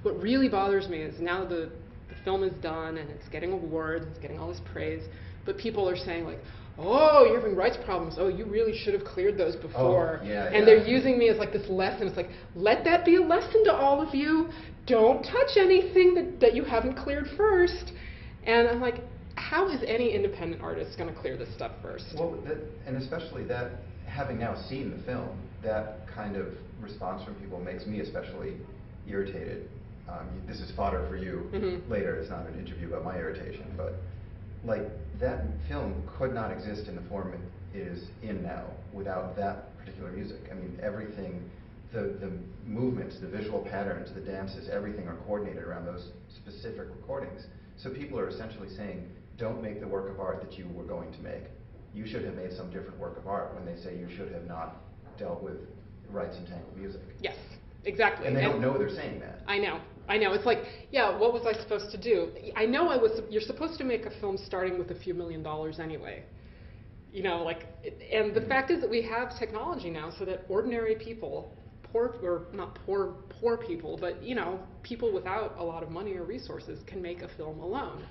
what really bothers me is now the film is done and it's getting awards, it's getting all this praise, but people are saying like, oh, you're having rights problems. Oh, you really should have cleared those before. Oh, yeah, and they're using me as like this lesson. It's like, let that be a lesson to all of you. Don't touch anything that you haven't cleared first. And I'm like, how is any independent artist going to clear this stuff first? Well, and especially that, having now seen the film, that kind of response from people makes me especially irritated. This is fodder for you later. It's not an interview about my irritation, but like that film could not exist in the form it is in now without that particular music. I mean, everything, the movements, the visual patterns, the dances, everything are coordinated around those specific recordings. So people are essentially saying, don't make the work of art that you were going to make. You should have made some different work of art, when they say you should have not dealt with rights and tangled music. Yes, exactly. And they don't know they're saying that. I know. It's like, yeah, what was I supposed to do? I know you're supposed to make a film starting with a few $1 million anyway. You know, like, and the fact is that we have technology now so that ordinary people, not poor people, but, you know, people without a lot of money or resources can make a film alone.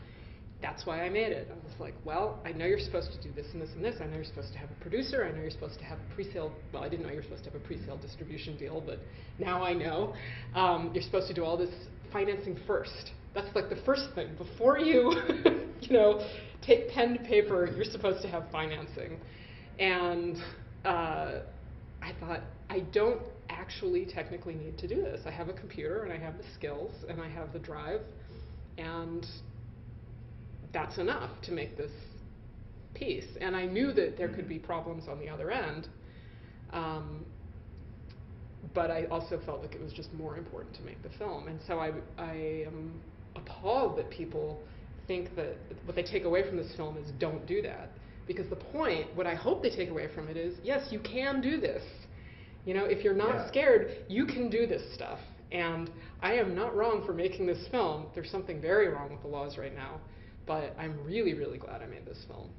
That's why I made it. I was like, well, I know you're supposed to do this and this and this. I know you're supposed to have a producer. I know you're supposed to have a pre-sale. Well, I didn't know you were supposed to have a pre-sale distribution deal, but now I know. You're supposed to do all this financing first. That's like the first thing. Before you, you know, take pen to paper, you're supposed to have financing. And I thought, I don't actually technically need to do this. I have a computer, and I have the skills, and I have the drive, and that's enough to make this piece. And I knew that there could be problems on the other end, but I also felt like it was just more important to make the film. And so I am appalled that people think that what they take away from this film is don't do that. Because the point, what I hope they take away from it is, yes, you can do this. You know, if you're not scared, you can do this stuff. And I am not wrong for making this film. There's something very wrong with the laws right now. But I'm really, really glad I made this film.